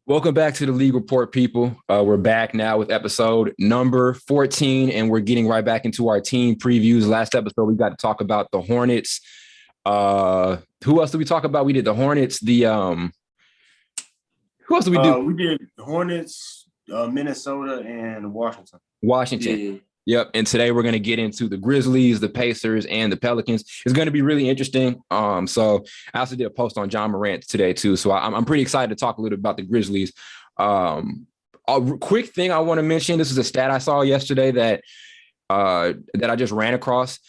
Welcome back to the League Report, people. We're back now with episode number 14, and we're getting right back into our team previews. Last episode, we got to talk about the Hornets. Who else did we talk about? We did the Hornets. Who else did we do? We did the Hornets, Minnesota, and Washington. Washington. Yeah. Yep. And today we're going to get into the Grizzlies, the Pacers, and the Pelicans. It's going to be really interesting. So I also did a post on Ja Morant today too. So I'm pretty excited to talk a little bit about the Grizzlies. A quick thing I want to mention. This is a stat I saw yesterday that I just ran across.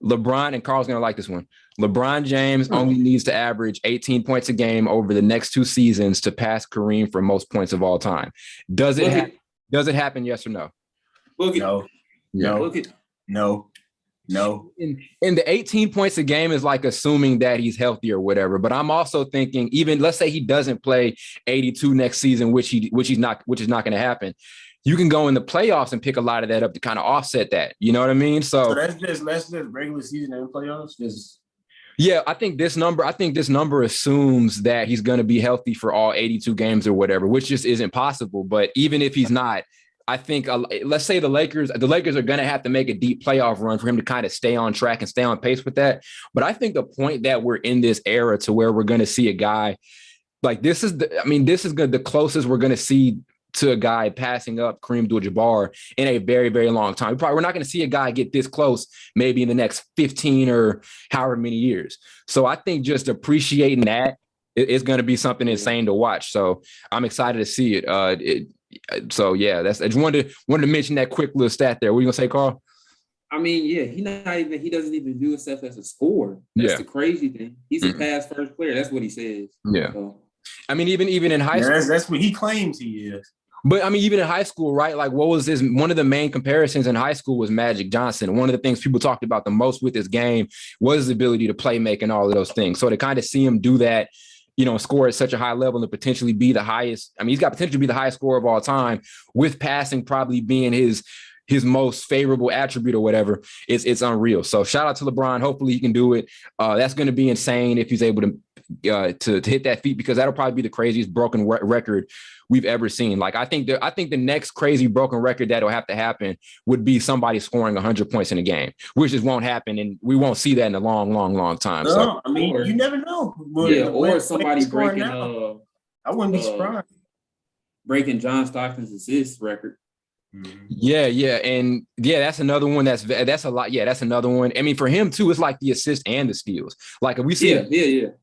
LeBron, and Carl's going to like this one. LeBron James only needs to average 18 points a game over the next 2 seasons to pass Kareem for most points of all time. Does it happen? Yes or no? No. And the 18 points a game is like assuming that he's healthy or whatever. But I'm also thinking, even let's say he doesn't play 82 next season, which is not going to happen. You can go in the playoffs and pick a lot of that up to kind of offset that. You know what I mean? So that's just regular season and playoffs. Yeah, I think this number assumes that he's going to be healthy for all 82 games or whatever, which just isn't possible. But even if he's not, I think let's say the Lakers are going to have to make a deep playoff run for him to kind of stay on track and stay on pace with that. But I think the point that we're in this era to where we're going to see a guy like this is the closest we're going to see to a guy passing up Kareem Abdul-Jabbar in a very, very long time. We're not going to see a guy get this close maybe in the next 15 or however many years. So I think just appreciating that is going to be something insane to watch. So I'm excited to see it. So yeah, I just wanted to mention that quick little stat there. What are you gonna say, Carl? I mean, yeah, he doesn't even view himself as a scorer. That's the crazy thing. He's a pass first player. That's what he says. Yeah. So. I mean, even in high school, that's what he claims he is. But I mean, even in high school, right? Like, what was this? One of the main comparisons in high school was Magic Johnson. One of the things people talked about the most with his game was his ability to play make and all of those things. So to kind of see him do that, score at such a high level and potentially be the highest. I mean, he's got potential to be the highest scorer of all time, with passing probably being his most favorable attribute or whatever. It's unreal. So shout out to LeBron. Hopefully he can do it. That's going to be insane if he's able to hit that feat, because that'll probably be the craziest broken record we've ever seen. Like, I think the next crazy broken record that'll have to happen would be somebody scoring 100 points in a game, which just won't happen, and we won't see that in a long, long, long time. No, so I mean, you never know. Or somebody breaking. I wouldn't be surprised. Breaking John Stockton's assist record. Yeah, and that's another one. That's a lot. Yeah, that's another one. I mean, for him too, it's like the assist and the steals. Like, if we see, I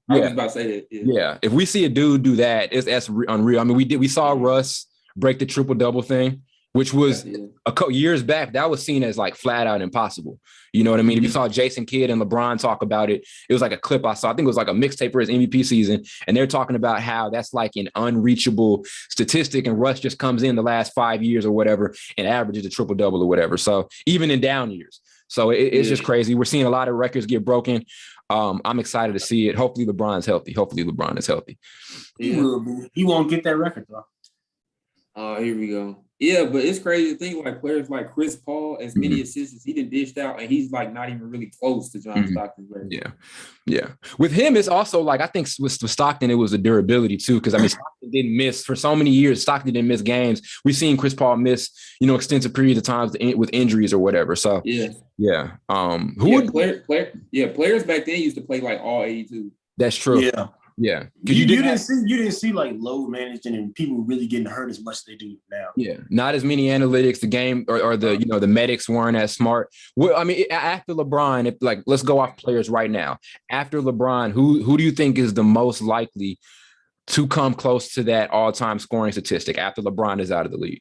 was about to say that. Yeah, if we see a dude do that, that's unreal. I mean, we saw Russ break the triple double thing, which was a couple years back. That was seen as like flat out impossible. You know what I mean? If you saw Jason Kidd and LeBron talk about it, it was like a clip I saw. I think it was like a mixtape for his MVP season. And they're talking about how that's like an unreachable statistic. And Russ just comes in the last 5 years or whatever and averages a triple double or whatever. So even in down years. So it's just crazy. We're seeing a lot of records get broken. I'm excited to see it. Hopefully LeBron's healthy. He will be. He won't get that record though. Oh, here we go. Yeah, but it's crazy to think like players like Chris Paul, as many assists as he done dished out, and he's like not even really close to John Stockton's record. Yeah. With him, it's also like, I think with Stockton, it was the durability too, because I mean, Stockton didn't miss for so many years. Stockton didn't miss games. We've seen Chris Paul miss, extensive periods of times with injuries or whatever. So players back then used to play like all 82. That's true. Yeah. Yeah, you didn't see like load management and people really getting hurt as much as they do now. Yeah, not as many analytics. The game or the the medics weren't as smart. Well, I mean, after LeBron, let's go off players right now. After LeBron, who do you think is the most likely to come close to that all-time scoring statistic after LeBron is out of the league?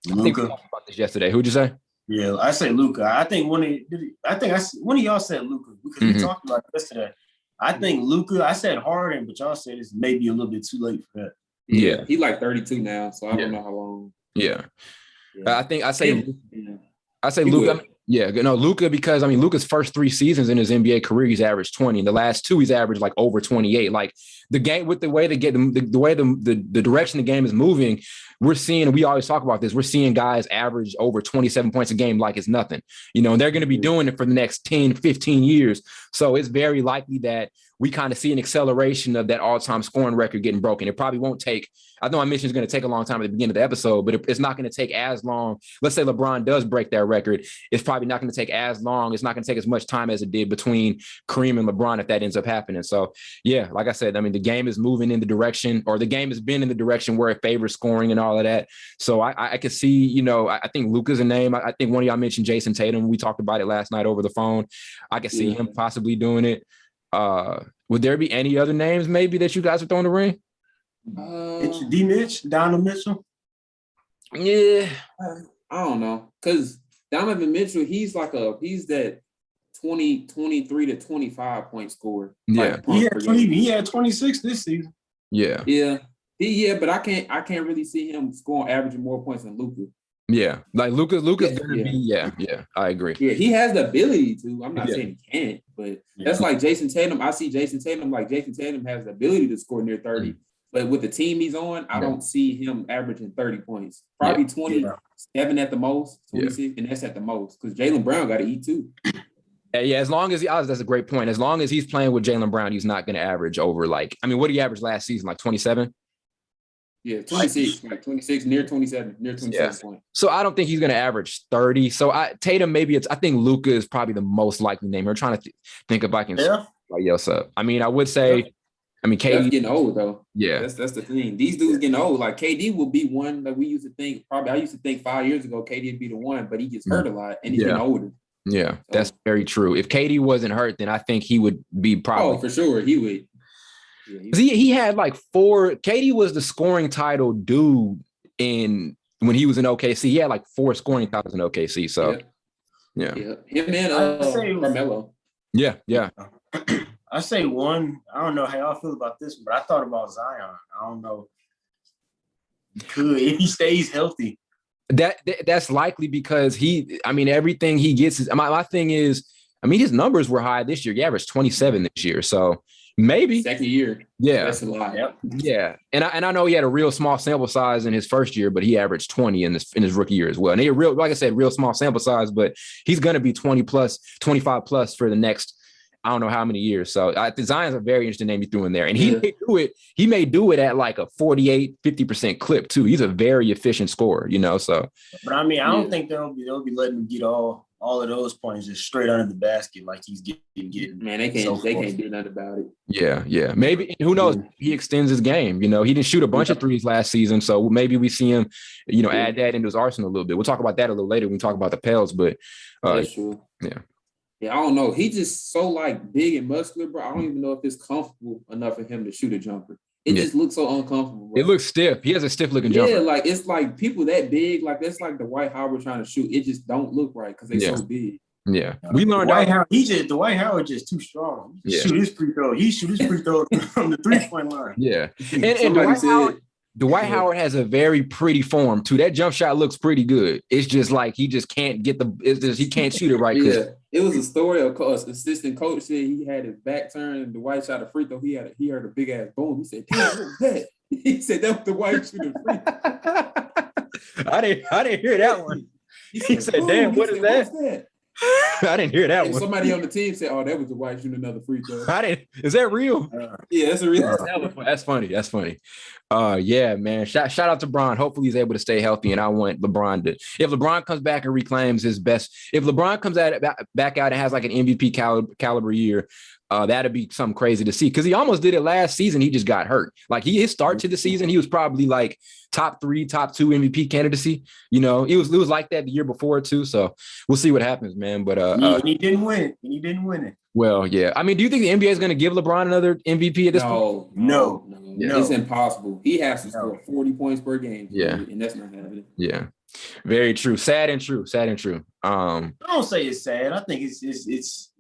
Luka. I think we talked about this yesterday. Who'd you say? Yeah, I say Luka. I think one of y'all said Luka because we talked about it yesterday. I think Luka. I said Harden, but y'all said it's maybe a little bit too late for that. Yeah, he's like 32 now, so I don't know how long. Yeah. I say Luka. Yeah, no, Luka, because I mean, Luka's first 3 seasons in his NBA career, he's averaged 20. In the last 2, he's averaged like over 28. Like, the game, with the way the direction the game is moving, we're seeing, we always talk about this, we're seeing guys average over 27 points a game like it's nothing, and they're going to be doing it for the next 10, 15 years. So it's very likely that we kind of see an acceleration of that all-time scoring record getting broken. It probably won't take, I know I mentioned it's going to take a long time at the beginning of the episode, but it's not going to take as long. Let's say LeBron does break that record. It's probably not going to take as long. It's not going to take as much time as it did between Kareem and LeBron if that ends up happening. So, yeah, like I said, I mean, the game is moving in the direction, or the game has been in the direction where it favors scoring and all of that. So I could see, you know, I think Luka's a name. I think one of y'all mentioned Jason Tatum. We talked about it last night over the phone. I could see him possibly doing it. Would there be any other names maybe that you guys are throwing the ring? Donovan Mitchell. Yeah, I don't know, because Donovan Mitchell, he's that 23 to 25 point scorer. Yeah, he had 26 this season. Yeah, but I can't really see him scoring, averaging more points than Luka. Yeah, like Luka's gonna be. I agree. Yeah, he has the ability to. I'm not saying he can't, but that's like Jason Tatum. I see Jason Tatum has the ability to score near 30, but with the team he's on, I don't see him averaging 30 points. Probably 27 at the most, 26, and that's at the most, because Jaylen Brown got to eat too. Yeah, as long as that's a great point. As long as he's playing with Jaylen Brown, he's not going to average over, like, I mean, what did he average last season? Like 27? Yeah, 26, like 26, near 27 points. So I don't think he's going to average 30. So Tatum, I think Luka is probably the most likely name. We're trying to think if I can somebody else up. I mean, I would say, KD that's getting old though. Yeah, that's the thing. These dudes getting old. Like KD will be one that we used to think. Probably I used to think 5 years ago KD would be the one, but he gets hurt a lot and he's getting older. Yeah, so that's very true. If KD wasn't hurt, then I think he would be probably. Oh, for sure, he would. Yeah, he had like 4. KD was the scoring title dude when he was in OKC. He had like 4 scoring titles in OKC. So yeah. Him and Carmelo. Yeah. I say one. I don't know how y'all feel about this, but I thought about Zion. I don't know. He could if he stays healthy. That's likely because everything he gets is my thing is, his numbers were high this year. He averaged 27 this year. So maybe second year. Yeah. That's a lot. Yep. Yeah. And I know he had a real small sample size in his first year, but he averaged 20 in his rookie year as well. And like I said, real small sample size, but he's going to be 20 plus, 25 plus for the next, I don't know how many years. So Zion's a very interesting name you threw in there. And he may do it at like a 48, 50% clip too. He's a very efficient scorer, so. But I don't think they'll be letting him get all of those points just straight under the basket like he's getting. Man, they can't do nothing about it. Yeah. Maybe, who knows? He extends his game. He didn't shoot a bunch of threes last season. So maybe we see him, add that into his arsenal a little bit. We'll talk about that a little later when we talk about the Pels, but that's true. Yeah. Yeah, I don't know. He's just so like big and muscular, bro. I don't even know if it's comfortable enough for him to shoot a jumper. It just looks so uncomfortable, bro. It looks stiff. He has a stiff looking jumper. Yeah, like it's like people that big, like that's like the Dwight Howard trying to shoot. It just don't look right because they're so big. Yeah, we learned Dwight Howard just too strong. He shoot his free throw. He shoot his free throw from the 3-point line. Yeah, and Dwight Howard has a very pretty form too. That jump shot looks pretty good. It's just like he just can't get he can't shoot it right. Yeah, it was a story of course. Assistant coach said he had his back turned and Dwight shot a free throw. He heard a big ass boom. He said, "Damn, what was that?" He said that was Dwight shooting free throw. I didn't hear that one. He said, "Damn, what is that?" I didn't hear that one. Somebody on the team said, "Oh, that was the White shooting another free throw." Is that real? Yeah, that's a real. That's funny. Yeah, man. Shout out to Bron. Hopefully he's able to stay healthy. And I want LeBron to. If LeBron comes back and reclaims his best, if LeBron comes back out and has like an MVP caliber year, that'd be something crazy to see. Because he almost did it last season. He just got hurt. Like his start to the season, he was probably like top 3, top 2 MVP candidacy. It was like that the year before too. So we'll see what happens, man. But he didn't win it. Well, yeah. Do you think the NBA is going to give LeBron another MVP at this point? No. It's impossible. He has to score 40 points per game. Yeah. And that's not happening. Yeah. Very true. Sad and true. I don't say it's sad. I think it's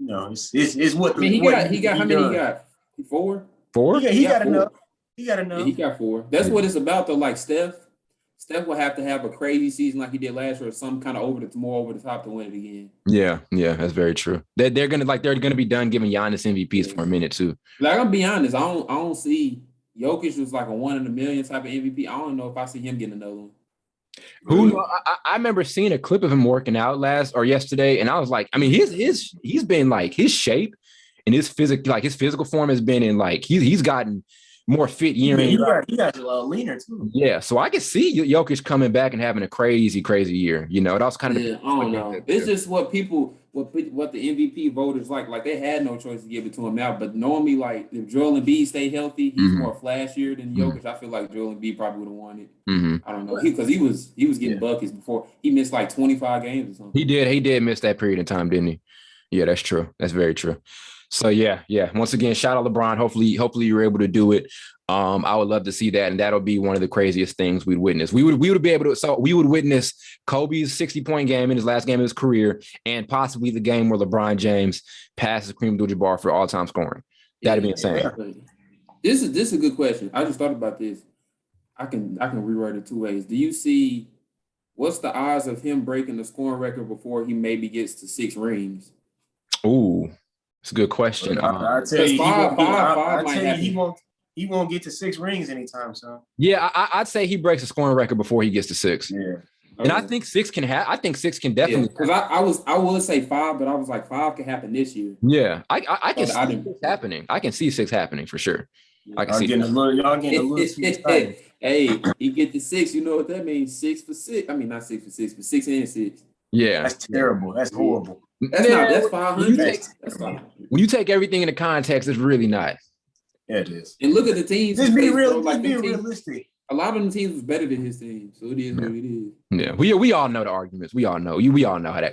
what he got how many he got? 4? He got enough. He got 4. That's what it's about though. Like Steph will have to have a crazy season like he did last year, or some kind of more over the top to win it again. Yeah, that's very true. They're gonna be done giving Giannis MVPs for a minute too. Like I'm be honest, I don't see Jokic was like a 1 in a million type of MVP. I don't know if I see him getting another one. Who I remember seeing a clip of him working out yesterday, and I was like, he's been like his shape and his physical form has been in like he's gotten more fit year in. He got leaner too. Yeah, so I can see Jokic coming back and having a crazy year. You know, it also kind of I don't know. It's just what the MVP voters like. Like they had no choice to give it to him now. But normally, like if Joel Embiid stay healthy, he's more flashier than Jokic. I feel like Joel Embiid probably would have won it. I don't know because he was getting buckets before. He missed like 25 games or something. He did miss that period of time, didn't he? Yeah, that's true. That's very true. So yeah. Once again, shout out LeBron. Hopefully you're able to do it. I would love to see that, and that'll be one of the craziest things we'd witness. We would be able to. So we would witness Kobe's 60-point game in his last game of his career, and possibly the game where LeBron James passes Kareem Abdul-Jabbar for all-time scoring. That'd be insane. This is a good question. I just thought about this. I can rewrite it two ways. Do you see what's the odds of him breaking the scoring record before he maybe gets to 6 rings? Ooh, it's a good question. I tell you, he won't get to 6 rings anytime soon. Yeah, I'd say he breaks the scoring record before he gets to 6. Yeah. And I think 6 can happen. I think 6 can definitely. Because I would say 5, but I was like 5 can happen this year. Yeah, I can see 6 happening. I can see 6 happening for sure. I can see y'all getting a little too excited. Hey, he get to 6. You know what that means? 6 for 6. I mean, not 6 for 6, but 6 and 6. Yeah, that's terrible. That's horrible. That's 500. That's fine. When you take everything into context, it's really not. Yeah, it is. And look at the teams. Just be real. Like being realistic. A lot of them teams was better than his team, so it is what it is. Yeah, we all know the arguments. We all know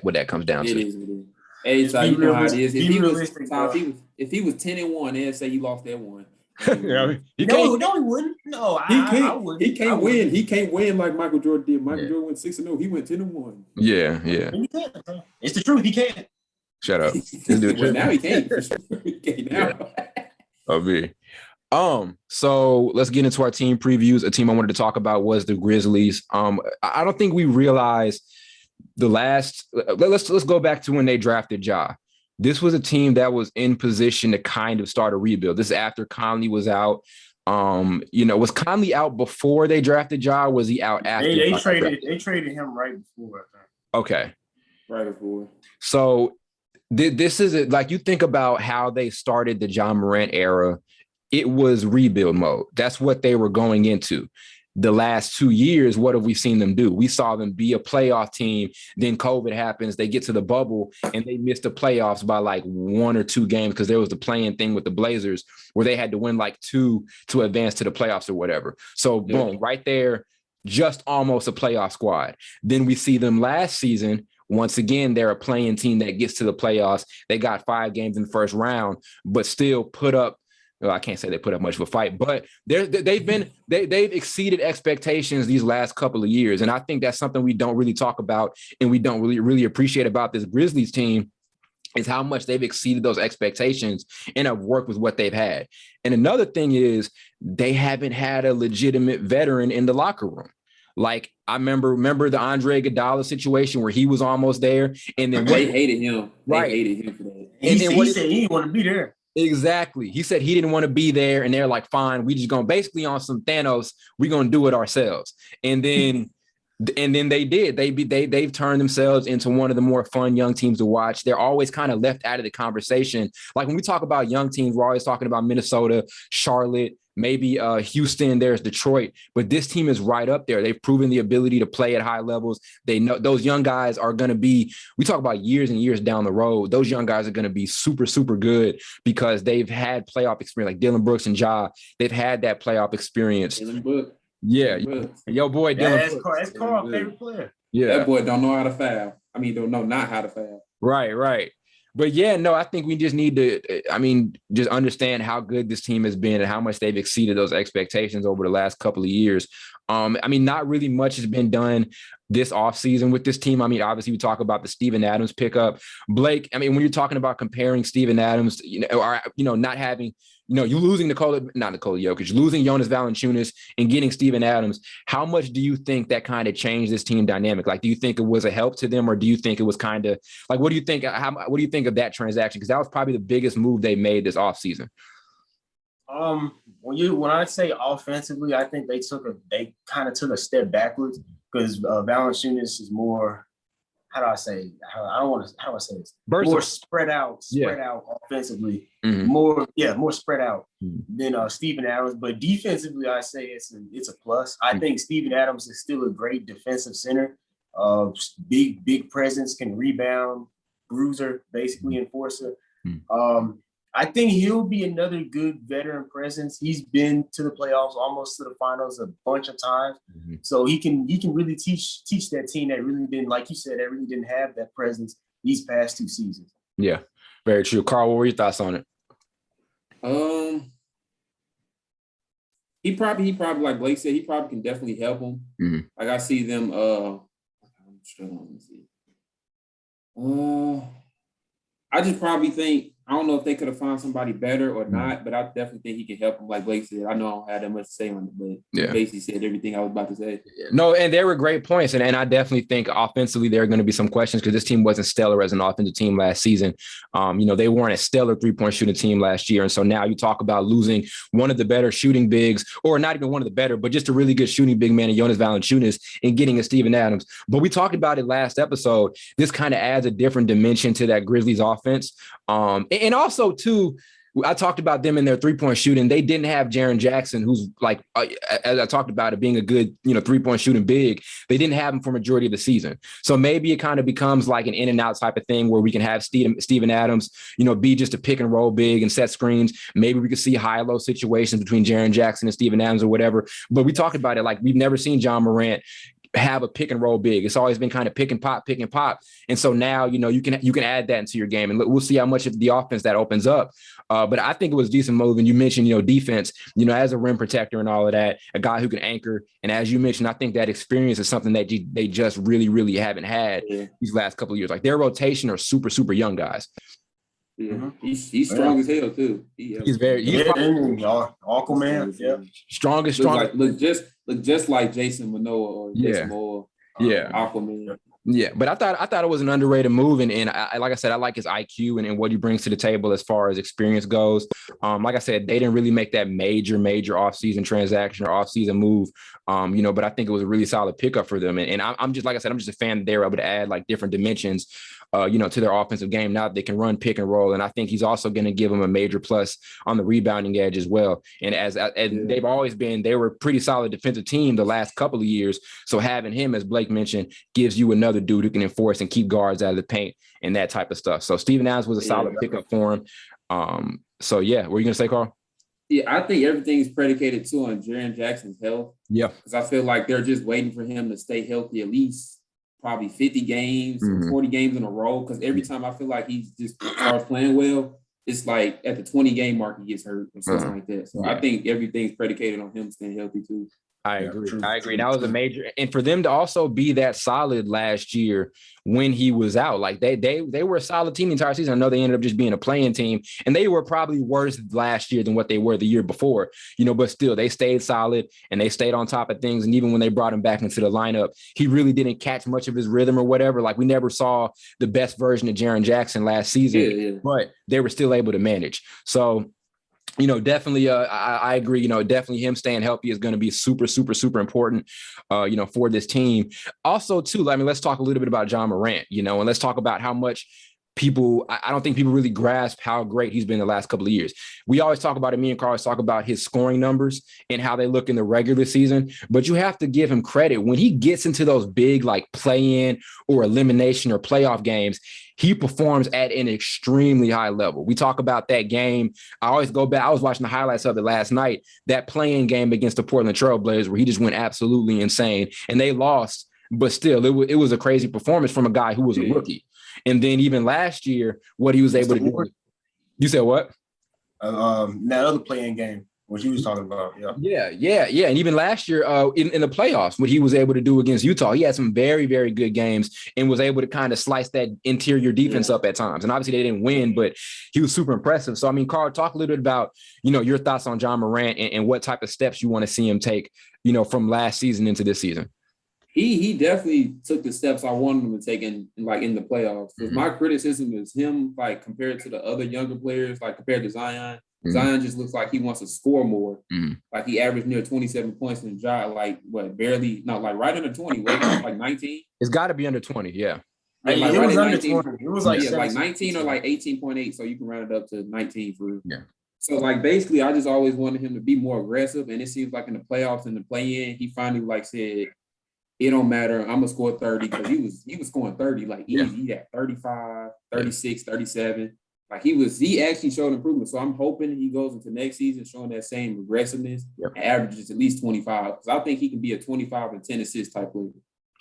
what that comes down to. It is. Hey, so you know how it is. If he was 10-1, they'd say he lost that one. No, he wouldn't. No, I wouldn't. He can't win. He can't win like Michael Jordan did. Michael Jordan went 6-0. He went 10-1. Yeah. It's the truth. He can't. Shut up. Well, now he can't. He can't now. Oh, me. So let's get into our team previews. A team I wanted to talk about was the Grizzlies. I don't think we realized let's go back to when they drafted Ja. This was a team that was in position to kind of start a rebuild. This is after Conley was out. Was Conley out before they drafted Ja? Or was he out after? They traded him right before. Okay. Right before. So this is it. Like you think about how they started the Ja Morant era. It was rebuild mode. That's what they were going into. The last 2 years, what have we seen them do? We saw them be a playoff team. Then COVID happens. They get to the bubble and they missed the playoffs by like 1 or 2 games because there was the playing thing with the Blazers where they had to win like 2 to advance to the playoffs or whatever. So boom, right there, just almost a playoff squad. Then we see them last season. Once again, they're a playing team that gets to the playoffs. They got 5 games in the first round, but still put up. Well, I can't say they put up much of a fight, but they've exceeded expectations these last couple of years. And I think that's something we don't really talk about and we don't really appreciate about this Grizzlies team is how much they've exceeded those expectations and have worked with what they've had. And another thing is they haven't had a legitimate veteran in the locker room. Like I remember the Andre Iguodala situation where he was almost there. And then they hated him. Right. They hated him for that. And he said he didn't want to be there. Exactly. He said he didn't want to be there, and they're like, fine, we just going basically on some Thanos, we're going to do it ourselves. And then they did. They've turned themselves into one of the more fun young teams to watch. They're always kind of left out of the conversation. Like when we talk about young teams, we're always talking about Minnesota, Charlotte, maybe Houston, there's Detroit, but this team is right up there. They've proven the ability to play at high levels. They know those young guys are going to be, we talk about years and years down the road, those young guys are going to be super, super good because they've had playoff experience like Dylan Brooks and Ja. They've had that playoff experience. Yeah. Yo, boy, Dylan Brooks. That's Carl's favorite player. Yeah. That boy don't know how to foul. I mean, don't know not how to foul. Right. But yeah, no, I think we just need to, just understand how good this team has been and how much they've exceeded those expectations over the last couple of years. Not really much has been done this offseason with this team. Obviously we talk about the Steven Adams pickup. Blake, when you're talking about comparing Steven Adams, not having, you losing not Nikola Jokic, losing Jonas Valanciunas and getting Steven Adams, how much do you think that kind of changed this team dynamic? Like, do you think it was a help to them or do you think it was kind of like, what do you think of that transaction? Because that was probably the biggest move they made this offseason. When I say offensively, I think they kind of took a step backwards because Valanciunas is more, how do I say? How do I say this? Versatile. More spread out offensively. Mm-hmm. More spread out than Steven Adams. But defensively, I say it's a plus. I think Steven Adams is still a great defensive center. Big presence, can rebound, bruiser, basically enforcer. I think he'll be another good veteran presence. He's been to the playoffs, almost to the finals a bunch of times. So he can really teach that team that really didn't, like you said, that really didn't have that presence these past 2 seasons. Yeah, very true. Carl, what were your thoughts on it? He probably like Blake said, he probably can definitely help him. Like I see them. I'm struggling to see. I just probably think, I don't know if they could have found somebody better or not, but I definitely think he can help them. Like Blake said, I know I don't have that much to say on it, but he basically said everything I was about to say. No, and there were great points. And I definitely think offensively there are going to be some questions because this team wasn't stellar as an offensive team last season. They weren't a stellar 3-point shooting team last year. And so now you talk about losing one of the better shooting bigs, or not even one of the better, but just a really good shooting big man in Jonas Valanciunas, and getting a Steven Adams. But we talked about it last episode. This kind of adds a different dimension to that Grizzlies offense. And also, too, I talked about them in their 3-point shooting. They didn't have Jaren Jackson, who's like, as I talked about it, being a good, 3-point shooting big. They didn't have him for majority of the season. So maybe it kind of becomes like an in and out type of thing where we can have Steven Adams, be just a pick and roll big and set screens. Maybe we could see high-low situations between Jaren Jackson and Steven Adams or whatever. But we talked about it like we've never seen Ja Morant have a pick and roll big. It's always been kind of pick and pop. And so now, you can add that into your game, and we'll see how much of the offense that opens up. But I think it was a decent move. And you mentioned, defense, as a rim protector and all of that, a guy who can anchor. And as you mentioned, I think that experience is something that they just really, really haven't had these last couple of years. Like their rotation are super, super young guys. Yeah, he's strong as hell too. He's Aquaman. Yeah, strong. Look just like Jason Manoa or Jason Moore. Aquaman. Yeah, but I thought it was an underrated move, and I like I said, I like his IQ and what he brings to the table as far as experience goes. Like I said, they didn't really make that major offseason transaction or offseason move, but I think it was a really solid pickup for them. And I'm just, like I said, I'm just a fan that they were able to add like different dimensions, to their offensive game. Now they can run pick and roll, and I think he's also going to give them a major plus on the rebounding edge as well. And as they've always been, they were a pretty solid defensive team the last couple of years. So having him, as Blake mentioned, gives you another dude who can enforce and keep guards out of the paint and that type of stuff. So Steven Adams was a solid pickup for him. So what are you going to say, Carl? Yeah, I think everything's predicated too on Jaren Jackson's health. Yeah, because I feel like they're just waiting for him to stay healthy at least probably 50 games, 40 games in a row. Because every time I feel like he just starts playing well, it's like at the 20-game mark he gets hurt or something like that. So I think everything's predicated on him staying healthy too. I agree. That was a major, and for them to also be that solid last year when he was out, like they were a solid team the entire season. I know they ended up just being a playing team, and they were probably worse last year than what they were the year before, but still they stayed solid and they stayed on top of things. And even when they brought him back into the lineup, he really didn't catch much of his rhythm or whatever. Like we never saw the best version of Jaren Jackson last season, but they were still able to manage. So, definitely, I agree. Definitely him staying healthy is going to be super, super, super important, for this team. Also, too, let's talk a little bit about Ja Morant, and let's talk about how much I don't think people really grasp how great he's been the last couple of years. We always talk about it. Me and Carl always talk about his scoring numbers and how they look in the regular season, but you have to give him credit when he gets into those big, like play-in or elimination or playoff games. He performs at an extremely high level. We talk about that game. I always go back. I was watching the highlights of it last night, that play-in game against the Portland Trail Blazers where he just went absolutely insane and they lost, but still it was a crazy performance from a guy who was a rookie. And then even last year, what he was able to do. You said what? That other play-in game, what you was talking about. Yeah. And even last year in the playoffs, what he was able to do against Utah, he had some very, very good games and was able to kind of slice that interior defense up at times. And obviously they didn't win, but he was super impressive. So, Carl, talk a little bit about, your thoughts on Ja Morant and what type of steps you want to see him take, from last season into this season. He definitely took the steps I wanted him to take in the playoffs. My criticism is him, like compared to the other younger players, like compared to Zion. Zion just looks like he wants to score more. Like he averaged near 27 points and Ja right under 20, like 19. It's got to be under 20, yeah. Yeah, like it right was at under 19. 20. It was like 19 or like 18.8, so you can round it up to 19 for real. Yeah. So like basically, I just always wanted him to be more aggressive, and it seems like in the playoffs and the play-in, he finally like said, "It don't matter. I'm gonna score 30," because he was scoring 30 like easy. He had 35, 36, 37. Like he actually showed improvement. So I'm hoping he goes into next season showing that same aggressiveness and averages at least 25. Because I think he can be a 25 and 10 assist type player.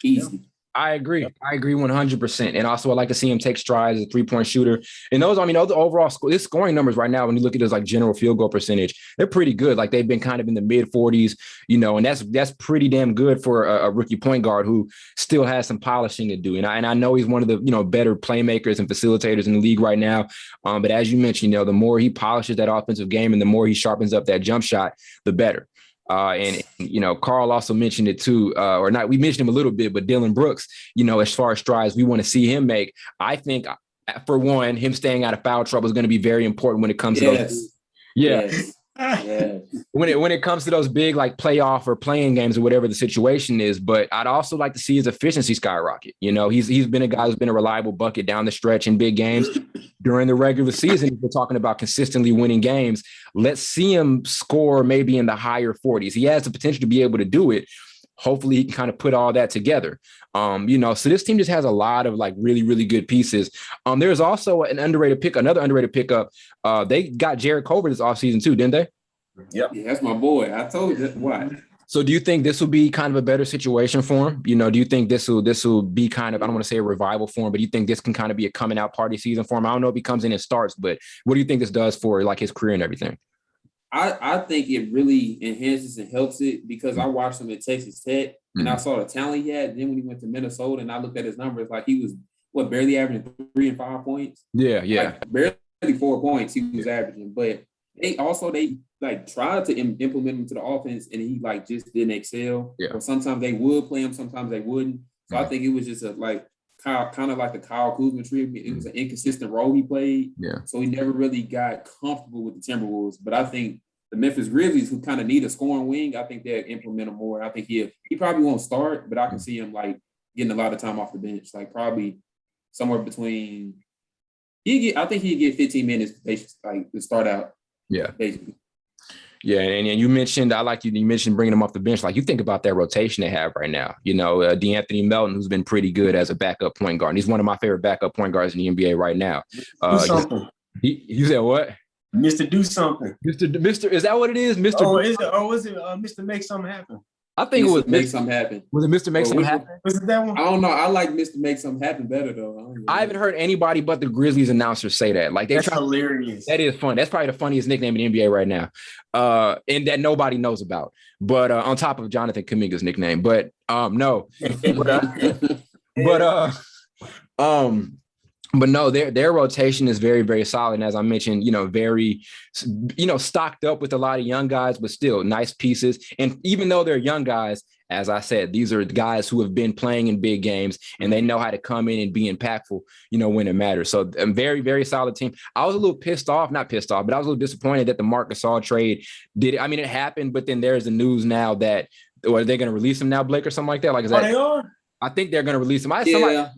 Easy. I agree. I agree 100%. And also, I like to see him take strides as a three-point shooter. And those overall his scoring numbers right now, when you look at his like general field goal percentage, they're pretty good. Like they've been kind of in the mid 40s, and that's pretty damn good for a rookie point guard who still has some polishing to do. And I know he's one of the better playmakers and facilitators in the league right now. But as you mentioned, the more he polishes that offensive game and the more he sharpens up that jump shot, the better. And Carl also mentioned it too, or not. We mentioned him a little bit, but Dylan Brooks, as far as strides we want to see him make, I think for one, him staying out of foul trouble is going to be very important when it comes to those. Yes. When it comes to those big like playoff or playing games or whatever the situation is, but I'd also like to see his efficiency skyrocket. He's been a guy who's been a reliable bucket down the stretch in big games. During the regular season, if we're talking about consistently winning games, let's see him score maybe in the higher 40s. He has the potential to be able to do it. Hopefully he can kind of put all that together. So this team just has a lot of like really, really good pieces. There's also another underrated pickup. They got Jared Culver this offseason too, didn't they? Yep. Yeah, that's my boy. I told you what. So do you think this will be kind of a better situation for him? Do you think this will be kind of, I don't want to say a revival for him, but do you think this can kind of be a coming out party season for him? I don't know if he comes in and starts, but what do you think this does for like his career and everything? I think it really enhances and helps it because I watched him at Texas Tech and I saw the talent he had. Then when he went to Minnesota and I looked at his numbers, like he was barely averaging 3 and 5 points. Yeah. Like, barely 4 points he was averaging, but they tried to implement him to the offense and he like just didn't excel. Yeah. Or sometimes they would play him, sometimes they wouldn't. So I think it was just kind of like the Kyle Kuzma treatment. It was an inconsistent role he played. Yeah. So he never really got comfortable with the Timberwolves. But I think the Memphis Grizzlies, who kind of need a scoring wing, I think they'll implement him more. I think he probably won't start, but I can see him like getting a lot of time off the bench, like probably somewhere between. I think he'd get 15 minutes like to start out. Yeah, basically. Yeah, and you mentioned you mentioned bringing him off the bench. Like you think about that rotation they have right now. DeAnthony Melton, who's been pretty good as a backup point guard. And he's one of my favorite backup point guards in the NBA right now. Do something. You said what? Mr. Do something. Mr. Is that what it is? Mr. Is it Mr. Make Something Happen? I think it was Make Something Happen. Was it Mr. Make Something Happen? Was it that one? I don't know. I like Mr. Make Something Happen better though. I haven't heard anybody but the Grizzlies announcers say that. Like that's hilarious. That is fun. That's probably the funniest nickname in the NBA right now, and that nobody knows about. But on top of Jonathan Kuminga's nickname, but no, But no, their rotation is very, very solid. And as I mentioned, very, stocked up with a lot of young guys, but still nice pieces. And even though they're young guys, as I said, these are guys who have been playing in big games and they know how to come in and be impactful, when it matters. So a very, very solid team. I was a little not pissed off, but I was a little disappointed that the Marc Gasol trade did it. I mean, it happened, but then there's the news now that, or are they going to release him now, Blake, or something like that? Like, is that? They are? I think they're going to release him. Yeah.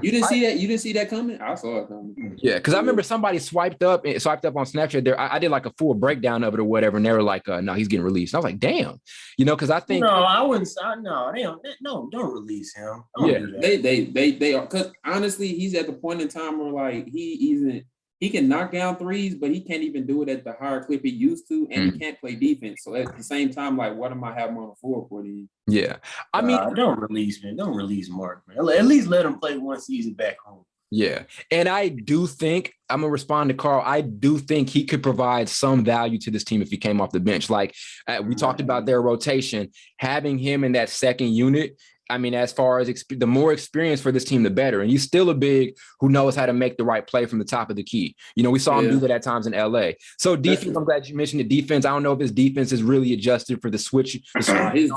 You didn't see that? You didn't see that coming? I saw it coming. Yeah, because I remember somebody swiped up on Snapchat there. I did like a full breakdown of it or whatever, and they were like, no, he's getting released. And I was like, damn. Because I think. No, I wouldn't. No, they don't. No, don't release him. They are. Because honestly, he's at the point in time where like he can knock down threes, but he can't even do it at the higher clip he used to, and he can't play defense. So at the same time, like, what am I having on the floor for then? Yeah. I mean, don't release, man. Don't release Mark, man. At least let him play one season back home. Yeah. And I do think, I'm going to respond to Carl, I do think he could provide some value to this team if he came off the bench. Like we talked about their rotation, having him in that second unit. I mean, as far as the more experience for this team, the better. And he's still a big who knows how to make the right play from the top of the key. We saw him do that at times in LA. So defense, I'm glad you mentioned the defense. I don't know if his defense is really adjusted for the switch. His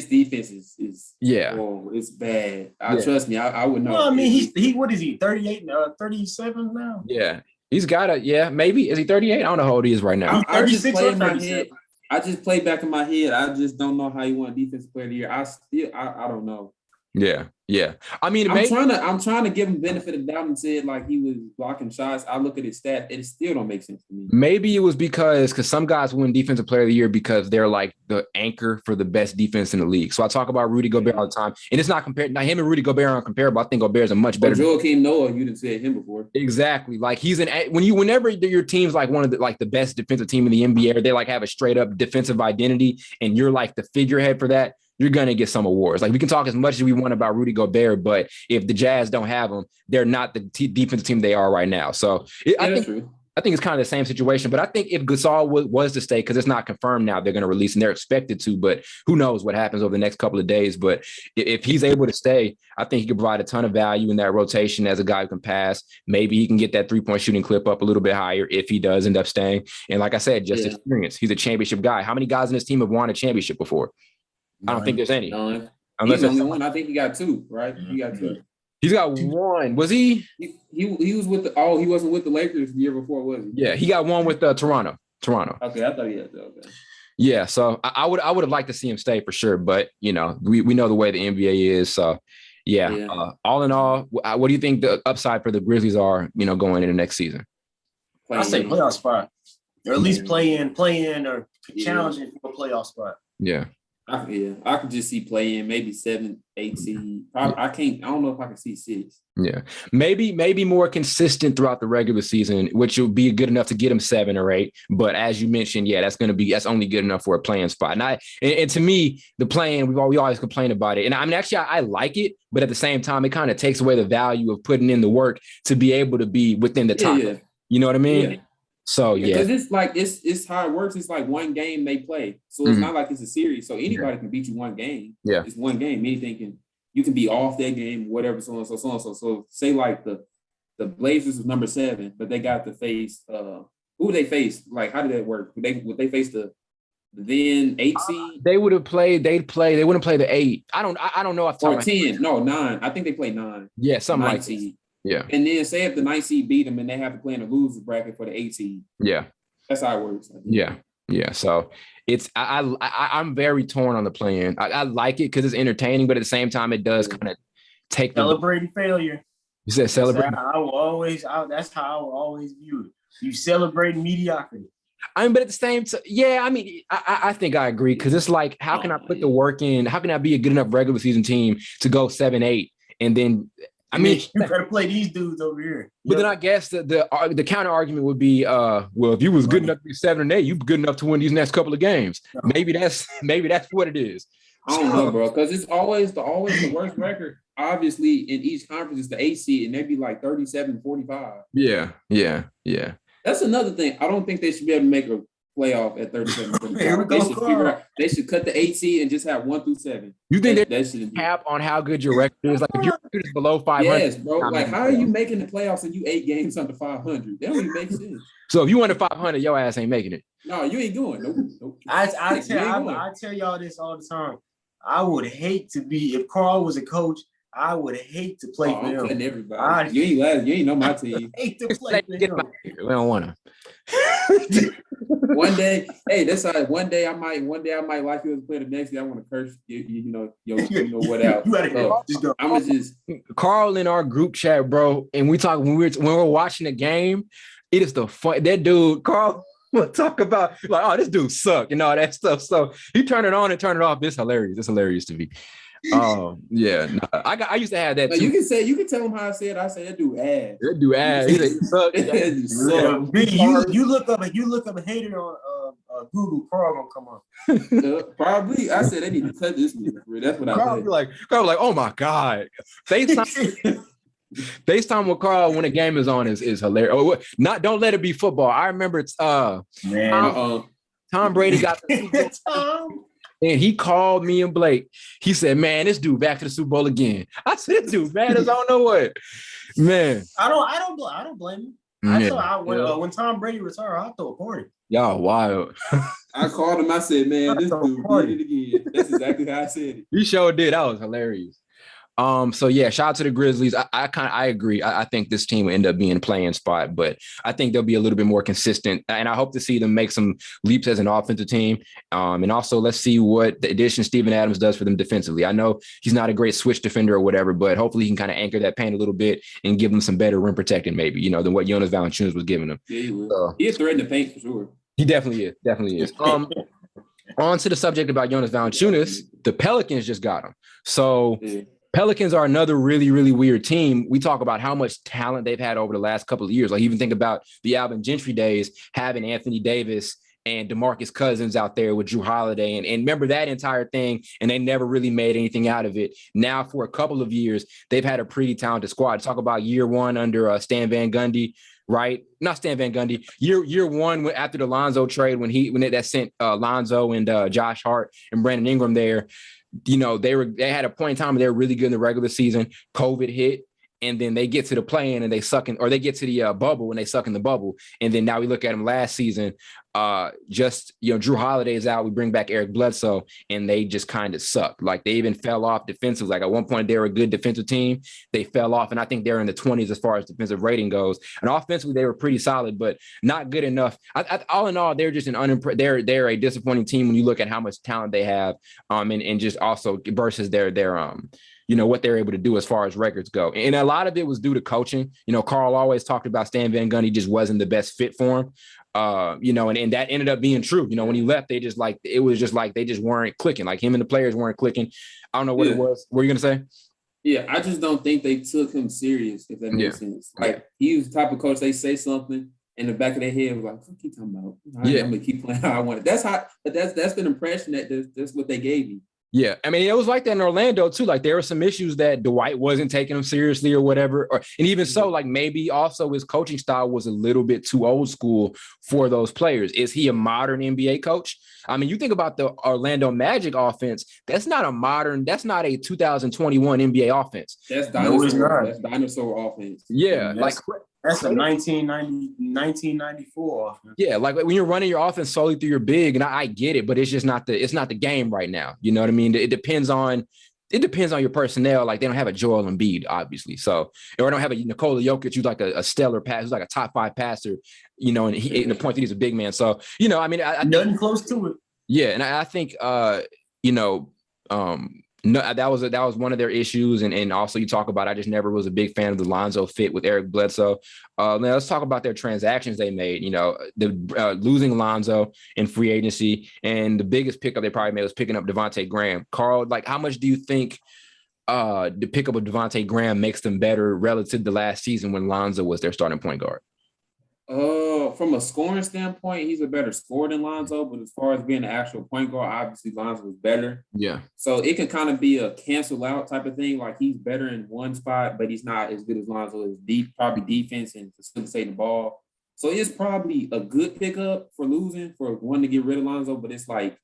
defense is it's bad. Trust me, I would know. Well, I mean, he what is he, 38, 37 now? Yeah. He's got maybe. Is he 38? I don't know how old he is right now. I just play in my head. I just play back in my head. I just don't know how he won Defensive Player of the Year. I don't know. Yeah. I mean, I'm trying to give him benefit of doubt and said like he was blocking shots. I look at his stats, and it still don't make sense to me. Maybe it was because some guys win Defensive Player of the Year because they're like the anchor for the best defense in the league. So I talk about Rudy Gobert all the time, and it's not compared. Now him and Rudy Gobert aren't comparable. I think Gobert's a much better. Joakim Noah, you didn't say him before. Exactly. Like whenever your team's like one of the best defensive team in the NBA, or they like have a straight up defensive identity, and you're like the figurehead for that, you're going to get some awards. Like we can talk as much as we want about Rudy Gobert, but if the Jazz don't have him, they're not the defensive team they are right now. So I think it's kind of the same situation, but I think if Gasol was to stay, because it's not confirmed now, they're going to release and they're expected to, but who knows what happens over the next couple of days. But if he's able to stay, I think he could provide a ton of value in that rotation as a guy who can pass. Maybe he can get that 3-point shooting clip up a little bit higher if he does end up staying. And like I said, just experience. He's a championship guy. How many guys in this team have won a championship before? I don't think there's any. None. Unless he's only one. I think he got 2, right? He got 2. He's got 1. Was he? He was with he wasn't with the Lakers the year before, was he? Yeah, he got 1 with Toronto. Okay, I thought he had 2. Okay. Yeah, so I would have liked to see him stay for sure, but we know the way the NBA is. So all in all, what do you think the upside for the Grizzlies are? Going into next season? I say playoff spot, or at least play in, or challenging for a playoff spot. Yeah. I could just see play-in, maybe 7, 8 seed. I don't know if I can see 6. Yeah. Maybe more consistent throughout the regular season, which would be good enough to get him 7 or 8. But as you mentioned, that's only good enough for a play-in spot. And to me, the play-in, we always complain about it. And I mean, actually, I like it, but at the same time, it kind of takes away the value of putting in the work to be able to be within the top. Yeah. You know what I mean? Yeah. So because it's like it's how it works. It's like one game they play, so it's not like it's a series. So anybody can beat you one game. Yeah, it's one game. Anything you can be off that game, whatever. So on, so on, so say like the Blazers was number 7, but they got to face who they faced. Like how did that work? Would they face the then 8 seed? They would have played. They wouldn't play the 8. I don't know if or 10. No, 9. I think they played 9. Yeah, something like seed. Yeah. And then say if the 9 seed beat them and they have to play in the losers bracket for the 8 seed. Yeah. That's how it works. Yeah. So it's I'm very torn on the play-in. I like it because it's entertaining, but at the same time, it does kind of take celebrating failure. You said celebrating. That's how I will always view it. You celebrate mediocrity. I mean, but at the same time, I think I agree because it's like, how can I put the work in? How can I be a good enough regular season team to go 7-8 and then? I mean, you better play these dudes over here. But then I guess the counter argument would be, well, if you was good enough to be 7-8, you good enough to win these next couple of games. Maybe that's what it is. I don't know, bro, because it's always the worst record. Obviously, in each conference, it's the 8 seed, and they'd be like 37-45. Yeah. That's another thing. I don't think they should be able to make a playoff at 37-45. They should cut the 8 seed and just have 1 through 7. You think they should cap on how good your record is? Like if your record is below 500. Yes, bro. Like how are you making the playoffs and you 8 games under 500? That don't even make sense. So if you won the 500, your ass ain't making it. No, you ain't going. Nope. I tell y'all this all the time. I would hate to be, if Carl was a coach, I would hate to play for him. Everybody. You ain't know my team. I hate to play for him. We don't want to. One day, that's how. One day I might like you as a player. The next day I want to curse you know what out. So, I'm just Carl in our group chat, bro, and we talk when we're watching the game. It is the fun. That dude, Carl, will talk about like, oh, this dude suck and all that stuff. So he turn it on and turn it off. It's hilarious. It's hilarious to me. Oh yeah, no, I used to have that. Too. You can tell him how I said. I said that dude ass. That dude ass. He suck. You look up a hater on Google. Carl gonna come on. Probably. I said they need to cut this nigga. That's what I said. Carl like, oh my god. FaceTime with Carl when a game is on is hilarious. Oh, don't let it be football. I remember it's Tom Brady got the Tom. And he called me and Blake. He said, man, this dude back to the Super Bowl again. I said, this dude bad as I don't know what. Man. I don't blame him. When Tom Brady retired, I throw a party. Y'all wild. I called him. I said, man, this dude did it again. That's exactly how I said it. He sure did. That was hilarious. So yeah, shout out to the Grizzlies. I agree. I think this team will end up being a playing spot, but I think they'll be a little bit more consistent. And I hope to see them make some leaps as an offensive team. And also let's see what the addition Steven Adams does for them defensively. I know he's not a great switch defender or whatever, but hopefully he can kind of anchor that paint a little bit and give them some better rim protecting, maybe, than what Jonas Valanciunas was giving them. Yeah, he will. He is threatening the paint for sure. He definitely is. On to the subject about Jonas Valanciunas, the Pelicans just got him. So Pelicans are another really, really weird team. We talk about how much talent they've had over the last couple of years. Like even think about the Alvin Gentry days, having Anthony Davis and DeMarcus Cousins out there with Drew Holiday. And remember that entire thing, and they never really made anything out of it. Now for a couple of years, they've had a pretty talented squad. Talk about year one under Stan Van Gundy, right? Not Stan Van Gundy. Year one after the Lonzo trade, when that sent Lonzo and Josh Hart and Brandon Ingram there. They had a point in time where they were really good in the regular season. COVID hit, and then they get to the play-in and they suck in, or they get to the bubble and they suck in the bubble. And then now we look at them last season. Drew Holiday is out. We bring back Eric Bledsoe, and they just kind of suck. Like they even fell off defensively. Like at one point they were a good defensive team. They fell off, and I think they're in the 20s as far as defensive rating goes. And offensively they were pretty solid, but not good enough. All in all, they're just they're a disappointing team when you look at how much talent they have, and just also versus their what they're able to do as far as records go. And a lot of it was due to coaching. Carl always talked about Stan Van Gundy just wasn't the best fit for him. And that ended up being true. When he left, they just they just weren't clicking. Like him and the players weren't clicking. I don't know what it was. What were you going to say? Yeah, I just don't think they took him serious, if that makes sense. Like he was the type of coach, they say something in the back of their head was like, what you talking about? I'm going to keep playing how I want it. That's the impression that's what they gave me. Yeah, I mean, it was like that in Orlando too. Like there were some issues that Dwight wasn't taking him seriously or whatever, and even so, like maybe also his coaching style was a little bit too old school for those players. Is he a modern NBA coach? I mean, you think about the Orlando Magic offense. That's not a 2021 NBA offense. That's dinosaur. That's dinosaur offense. Yeah, that's a 1994 offense. Yeah, like when you're running your offense solely through your big, and I get it, but it's just not the game right now. You know what I mean? It depends on your personnel. Like they don't have a Joel Embiid, obviously. So, or don't have a Nikola Jokic who's like a stellar passer, who's like a top 5 passer. And the point that he's a big man. So, I mean, I nothing close to it. Yeah, and I think no, that was one of their issues. And also you talk about, I just never was a big fan of the Lonzo fit with Eric Bledsoe. Now let's talk about their transactions they made, the losing Lonzo in free agency. And the biggest pickup they probably made was picking up Devontae Graham. Carl, like how much do you think the pickup of Devontae Graham makes them better relative to last season when Lonzo was their starting point guard? From a scoring standpoint, he's a better scorer than Lonzo, but as far as being an actual point guard, obviously Lonzo is better. Yeah. So it can kind of be a cancel out type of thing. Like he's better in one spot, but he's not as good as Lonzo is probably defense and facilitating the ball. So it's probably a good pickup for losing, for one to get rid of Lonzo, but it's like,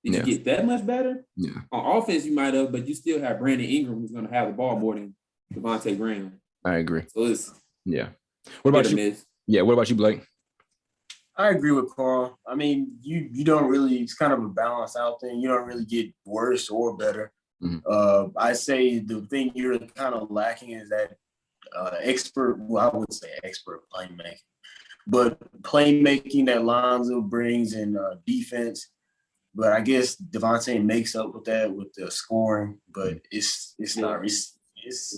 did you get that much better? Yeah. On offense, you might have, but you still have Brandon Ingram who's going to have the ball more than Devontae Graham. I agree. So it's What about you? Yeah. What about you, Blake? I agree with Carl. I mean, you don't really, it's kind of a balance out thing. You don't really get worse or better. Mm-hmm. I say the thing you're kind of lacking is that expert playmaking. But playmaking that Lonzo brings in defense. But I guess Devontae makes up with that with the scoring. But it's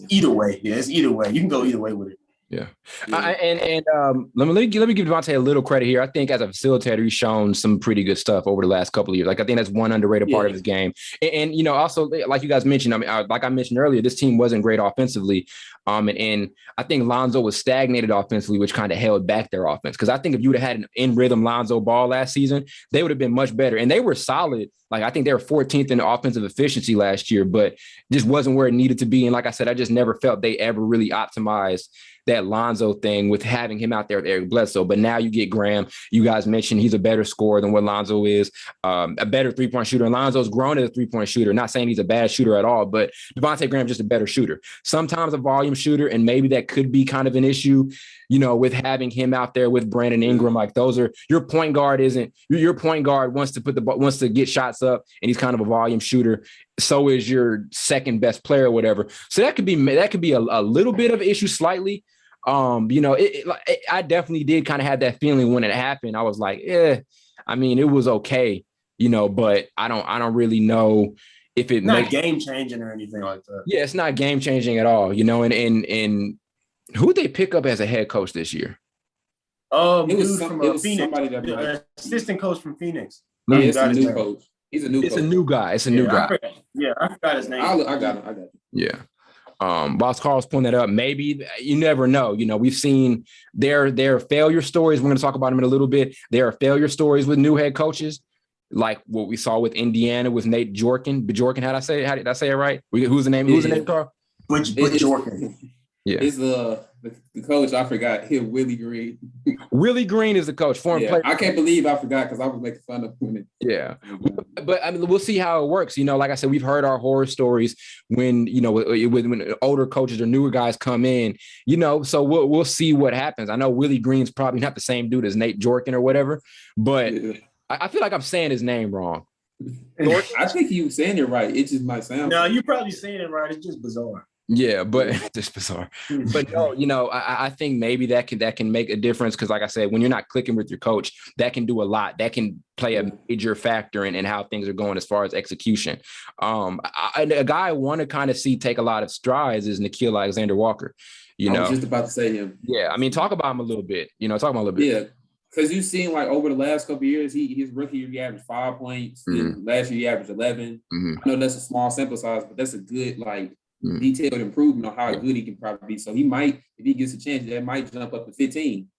either way. Yeah, it's either way. You can go either way with it. Yeah. Let me give Devontae a little credit here. I think as a facilitator, he's shown some pretty good stuff over the last couple of years. Like I think that's one underrated part of his game. And also like you guys mentioned, I mean, like I mentioned earlier, this team wasn't great offensively. And I think Lonzo was stagnated offensively, which kind of held back their offense. Because I think if you would have had an in-rhythm Lonzo Ball last season, they would have been much better. And they were solid. Like I think they were 14th in offensive efficiency last year, but just wasn't where it needed to be. And like I said, I just never felt they ever really optimized that Lonzo thing with having him out there with Eric Bledsoe. But now you get Graham. You guys mentioned he's a better scorer than what Lonzo is, a better three-point shooter. And Lonzo's grown as a three-point shooter. Not saying he's a bad shooter at all, but Devontae Graham's just a better shooter. Sometimes a volume shooter, and maybe that could be kind of an issue, with having him out there with Brandon Ingram. Like those are your point guard wants to get shots up, and he's kind of a volume shooter. so is your second best player or whatever. So that could be a little bit of an issue slightly. I definitely did kind of have that feeling when it happened. I was like, I mean, it was okay, but I don't really know if it not game changing or anything like that. Yeah, it's not game changing at all, and who they pick up as a head coach this year? It was from Phoenix. The assistant coach from Phoenix. Yeah, it's a new coach. He's a new coach. It's a new guy. It's a new guy. I forgot his name. I got it. Yeah. Whilst Carl's pulling that up, maybe you never know. We've seen their failure stories. We're going to talk about them in a little bit. There are failure stories with new head coaches, like what we saw with Indiana with Nate Bjorken. Bjorken, how did I say it right? Who's the name? Who's the name, Carl? Bjorken. Yeah. It's the coach. I forgot. Willie Green. Willie Green is the coach. Former player. I can't believe I forgot because I was making fun of him. Yeah. But I mean, we'll see how it works. Like I said, we've heard our horror stories when, when older coaches or newer guys come in, so we'll see what happens. I know Willie Green's probably not the same dude as Nate Bjorken or whatever, but I feel like I'm saying his name wrong. I think you saying it right. It just might sound. No, you're probably saying it right. It's just bizarre. Yeah, but it's just bizarre. But no, I think maybe that can make a difference because, like I said, when you're not clicking with your coach, that can do a lot. That can play a major factor in how things are going as far as execution. A guy I want to kind of see take a lot of strides is Nickeil Alexander-Walker. I was just about to say him. Yeah, I mean, talk about him a little bit. Yeah, because you've seen like over the last couple of years, his rookie year he averaged 5 points. Mm-hmm. Last year he averaged 11. Mm-hmm. I know that's a small sample size, but that's a good detailed improvement on how good he can probably be. So he might, if he gets a chance, that might jump up to 15.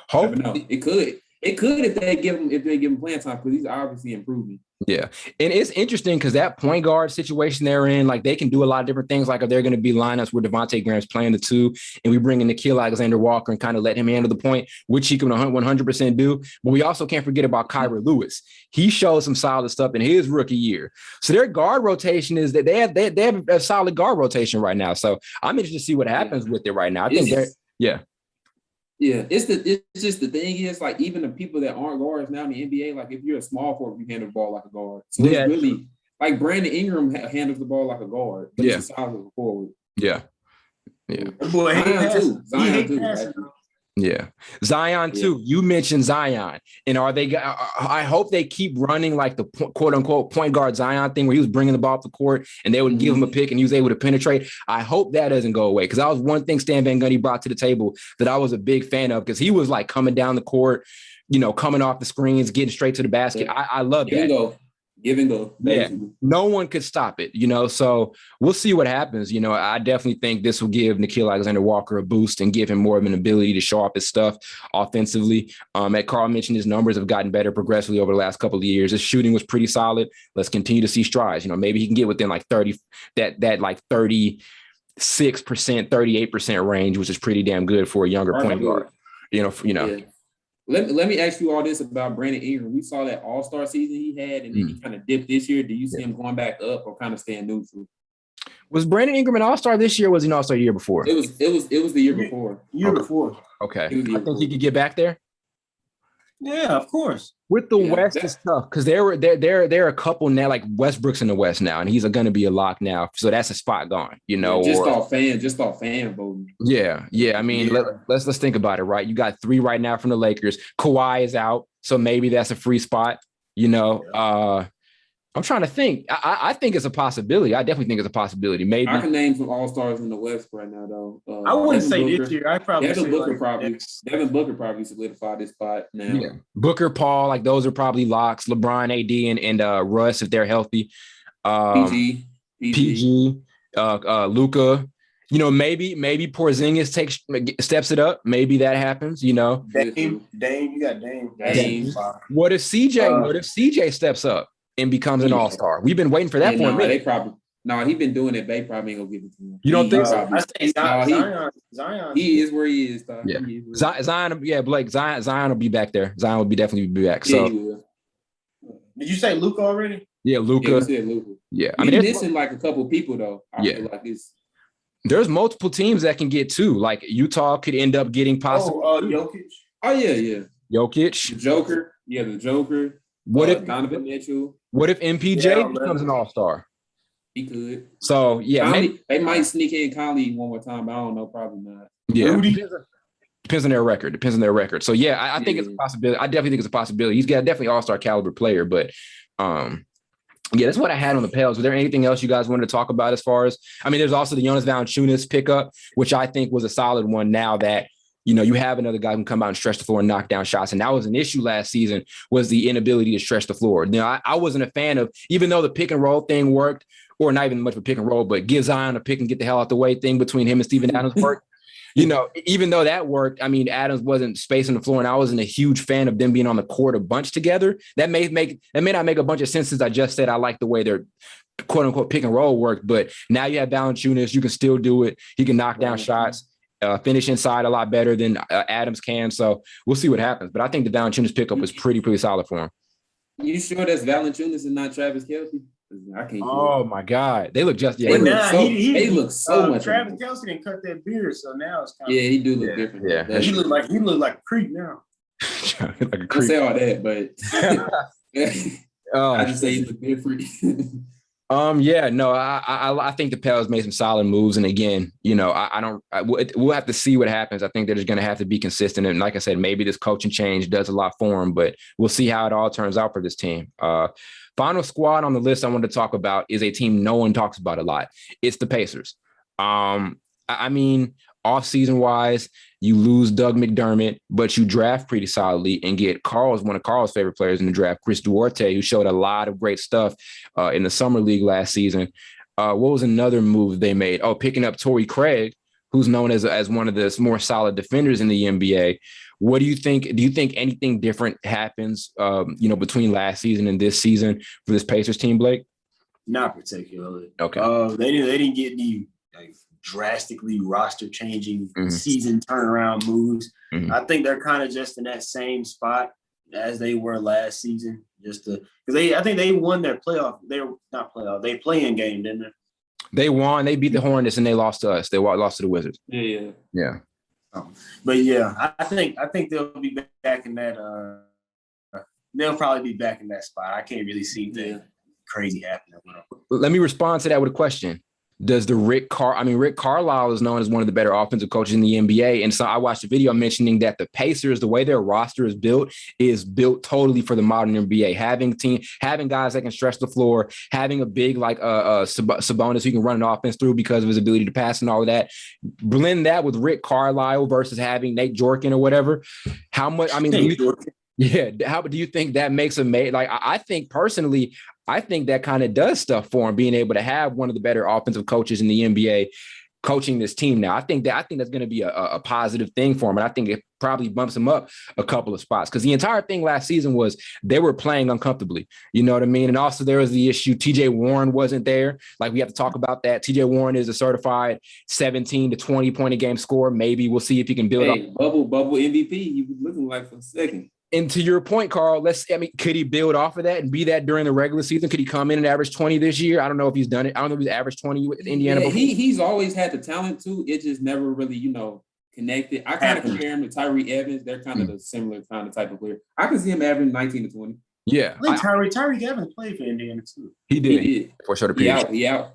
Hopefully. It could if they give him playing time because he's obviously improving. Yeah. And it's interesting because that point guard situation they're in, like they can do a lot of different things. Like if they're going to be lineups where Devontae Graham's playing the 2 and we bring in Nickeil Alexander-Walker and kind of let him handle the point, which he can 100% do. But we also can't forget about Kyra Lewis. He showed some solid stuff in his rookie year. So their guard rotation is that they have a solid guard rotation right now. So I'm interested to see what happens with it right now. I think Yeah, it's just the thing is like even the people that aren't guards now in the NBA, like if you're a small forward, you handle the ball like a guard. So it's really like Brandon Ingram handles the ball like a guard, but he's a solid forward. Yeah. Boy, Zion too. Yeah. Zion too. You mentioned Zion. And I hope they keep running like the quote unquote point guard Zion thing where he was bringing the ball up the court and they would give him a pick and he was able to penetrate. I hope that doesn't go away because that was one thing Stan Van Gundy brought to the table that I was a big fan of because he was like coming down the court, coming off the screens, getting straight to the basket. I love that. Give and go. Yeah, no one could stop it, so we'll see what happens. I definitely think this will give Nickeil Alexander-Walker a boost and give him more of an ability to show off his stuff offensively. At Carl mentioned his numbers have gotten better progressively over the last couple of years. His shooting was pretty solid. Let's continue to see strides. Maybe he can get within like 30, that like 36%, 38% range, which is pretty damn good for a younger point guard. Yeah. Let me ask you all this about Brandon Ingram. We saw that All-Star season he had, and then he kind of dipped this year. Do you see him going back up or kind of staying neutral? Was Brandon Ingram an All-Star this year? Or was he an All-Star the year before? It was the year before. Okay. I think he could get back there. Yeah, of course. With the West, it's tough because there are a couple now, like Westbrook's in the West now, and he's going to be a lock now. So that's a spot gone, Just off fan voting. Yeah. I mean, let's think about it, right? You got 3 right now from the Lakers. Kawhi is out, so maybe that's a free spot. I'm trying to think. I think it's a possibility. I definitely think it's a possibility. Maybe I can name some All-Stars in the West right now, though. I wouldn't say this year. I probably Devin Booker probably solidified this spot now. Yeah. Booker, Paul, like those are probably locks. LeBron, AD, and Russ if they're healthy. PG, Luka. Maybe Porzingis steps it up. Maybe that happens. Dame, you got Dame. What if CJ steps up and becomes an all-star? We've been waiting for that for a minute. He's been doing it. They probably ain't gonna give it to him. You don't think so? I say Zion. He is where he is. Yeah. Zion. Yeah, Blake. Zion will be back there. Zion will definitely be back. So, did you say Luka already? Yeah, Luka. Yeah, said Luka. Yeah, I mean, there's missing like a couple people though. I feel like it's. There's multiple teams that can get 2. Like Utah could end up getting possible. Jokic. Oh yeah. Jokic. The Joker. Yeah, the Joker. What if Donovan Mitchell? What if MPJ becomes an all-star? He could. So yeah, Conley, they might sneak in Conley one more time, but I don't know, probably not. Yeah, depends on their record. So yeah, I think it's a possibility. I definitely think it's a possibility. He's got definitely all-star caliber player, but yeah, that's what I had on the Pels. Was there anything else you guys wanted to talk about as far as? I mean, there's also the Jonas Valanciunas pickup, which I think was a solid one. Now that you have another guy who can come out and stretch the floor and knock down shots, and that was an issue last season, was the inability to stretch the floor. I wasn't a fan of, even though the pick and roll thing worked, or not even much of a pick and roll, but give Zion a pick and get the hell out the way thing between him and Steven Adams worked. Even though that worked, I mean, Adams wasn't spacing the floor, and I wasn't a huge fan of them being on the court a bunch together. That may not make a bunch of sense, since I just said I like the way their quote unquote pick and roll worked. But now you have Valanciunas, you can still do it. He can knock down shots, finish inside a lot better than Adams can. So we'll see what happens. But I think the Valanciunas pickup was pretty solid for him. You sure that's Valanciunas and not Travis Kelce? I can't. Oh my God, they look just. Yeah, they look so much. Travis Kelce didn't cut that beard, so now it's kind of. Yeah, he do look different. Yeah, he look like a creep now. Like a creep. I say all that, but I just say he look different. I think the Pels made some solid moves, and again, we'll have to see what happens. I think they're just going to have to be consistent, and like I said, maybe this coaching change does a lot for them, but we'll see how it all turns out for this team. Final squad on the list I wanted to talk about is a team no one talks about a lot. It's the Pacers. I mean, off-season wise, you lose Doug McDermott, but you draft pretty solidly and get one of Carl's favorite players in the draft, Chris Duarte, who showed a lot of great stuff in the summer league last season. What was another move they made? Oh, picking up Torrey Craig, who's known as one of the more solid defenders in the NBA. What do you think? Do you think anything different happens, between last season and this season for this Pacers team, Blake? Not particularly. Okay. They didn't get any drastically roster changing season turnaround moves. Mm-hmm. I think they're kind of just in that same spot as they were last season. Because I think they won their playoff. They play-in game, didn't they? They won. They beat the Hornets and they lost to us. They lost to the Wizards. Yeah. But yeah, I think they'll be back in that. They'll probably be back in that spot. I can't really see anything crazy happening. Let me respond to that with a question. Does Rick Carlisle is known as one of the better offensive coaches in the NBA. And so I watched a video mentioning that the Pacers, the way their roster is built totally for the modern NBA. Having guys that can stretch the floor, having a big like Sabonis who can run an offense through because of his ability to pass and all of that. Blend that with Rick Carlisle versus having Nate Jorkin or whatever. How much? I mean, how do you think that makes him made? Like, I think personally, I think that kind of does stuff for him, being able to have one of the better offensive coaches in the NBA coaching this team now. I think that's going to be a positive thing for him. And I think it probably bumps him up a couple of spots, because the entire thing last season was they were playing uncomfortably. You know what I mean? And also there was the issue. TJ Warren wasn't there. Like, we have to talk about that. TJ Warren is a certified 17 to 20 point a game scorer. Maybe we'll see if he can build up. Bubble MVP. He was looking like for a second. And to your point, Carl, could he build off of that and be that during the regular season? Could he come in and average 20 this year? I don't know if he's done it. I don't know if he's averaged 20 with Indiana before. He's always had the talent too. It just never really, connected. I kind of compare him to Tyreke Evans. They're kind of the similar kind of type of player. I can see him averaging 19 to 20. Yeah. I think Tyreke Evans played for Indiana too. He did. For sure. He out now.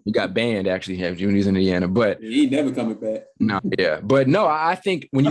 He got banned actually when he was in Indiana, but he ain't never coming back. No, yeah. But no, I think when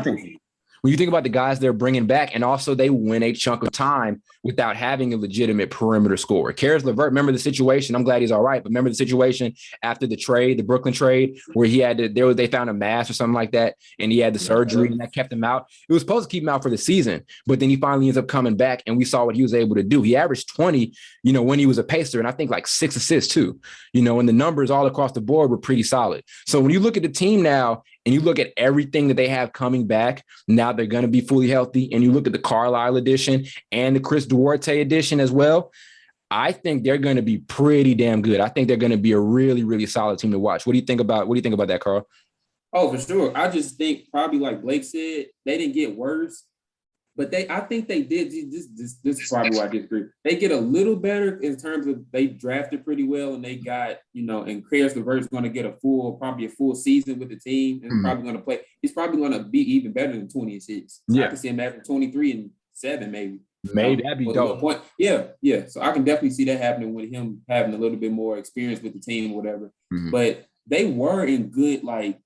you think about the guys they're bringing back, and also they win a chunk of time without having a legitimate perimeter scorer. Karis LeVert, remember the situation? I'm glad he's all right, but remember the situation after the Brooklyn trade, where he had they found a mass or something like that, and he had the surgery, and that kept him out. It was supposed to keep him out for the season, but then he finally ends up coming back, and we saw what he was able to do. He averaged 20, when he was a Pacer, and I think like 6 assists too, and the numbers all across the board were pretty solid. So when you look at the team now, and you look at everything that they have coming back, now they're going to be fully healthy, and you look at the Carlisle edition and the Chris Duarte edition as well, I think they're going to be pretty damn good. I think they're going to be a really, really solid team to watch. What do you think about that, Carl? Oh, for sure. I just think probably like Blake said, they didn't get worse, but I think they did. This is probably why I disagree. They get a little better in terms of they drafted pretty well, and they got, and Karis LeVert's going to get probably a full season with the team, and probably going to play. He's probably going to be even better than 20 and 6. Yeah. I can see him having 23 and 7 maybe. Maybe that'd be dope. Point. Yeah. So I can definitely see that happening with him having a little bit more experience with the team or whatever. Mm-hmm. But they were in good like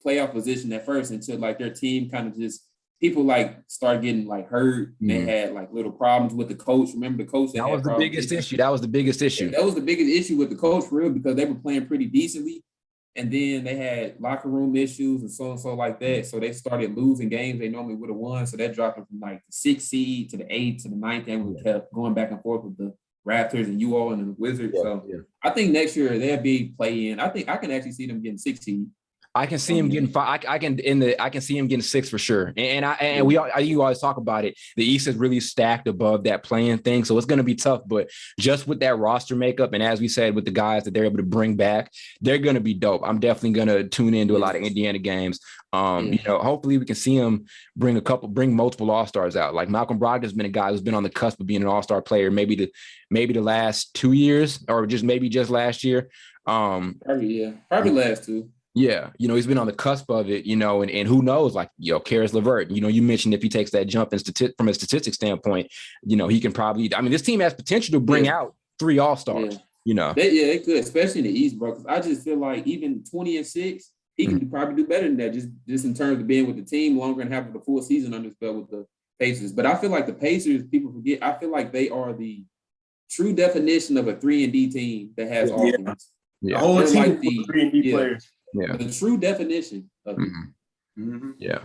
playoff position at first until like their team kind of just people like start getting like hurt. Mm-hmm. They had like little problems with the coach. Remember the coach that was the biggest issue. That was the biggest issue. Yeah, that was the biggest issue with the coach for real because they were playing pretty decently. And then they had locker room issues and so like that. So they started losing games they normally would have won. So that dropped them from like the 6th seed to the 8th to the 9th. And we kept going back and forth with the Raptors and you all and the Wizards. I think next year they'll be play-in. I think I can actually see them getting 6th seed. I can see him getting 5. I can see him getting 6 for sure. And you always talk about it. The East is really stacked above that playing thing, so it's going to be tough. But just with that roster makeup, and as we said, with the guys that they're able to bring back, they're going to be dope. I'm definitely going to tune into a lot of Indiana games. Hopefully we can see him bring multiple All-Stars out. Like Malcolm Brogdon's been a guy who's been on the cusp of being an All-Star player, maybe the last 2 years, or just last year. Probably last 2. Yeah, he's been on the cusp of it, and who knows, like, Karis LeVert, you mentioned if he takes that jump from a statistics standpoint, he can probably, this team has potential to bring out 3 All-Stars, They could, especially in the East, bro, because I just feel like even 20-6, he can probably do better than that, just in terms of being with the team longer and having the full season under his belt with the Pacers. But I feel like the Pacers, people forget, I feel like they are the true definition of a 3-and-D team that has offense. Yeah. The whole team like the 3-and-D players. Yeah, the true definition of it. Mm-hmm. Yeah.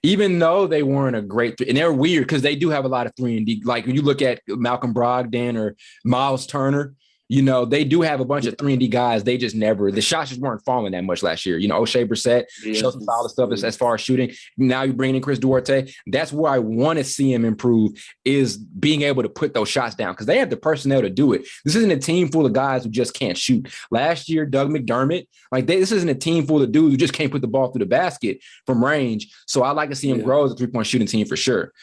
Even though they weren't a great, and they're weird because they do have a lot of 3-and-D. Like when you look at Malcolm Brogdon or Miles Turner, they do have a bunch of 3-and-D guys. They just the shots just weren't falling that much last year. O'Shea Brissett showed some solid stuff as far as shooting. Now you bring in Chris Duarte. That's where I want to see him improve, is being able to put those shots down because they have the personnel to do it. This isn't a team full of guys who just can't shoot. Last year, Doug McDermott, this isn't a team full of dudes who just can't put the ball through the basket from range. So I'd like to see him grow as a 3-point shooting team for sure.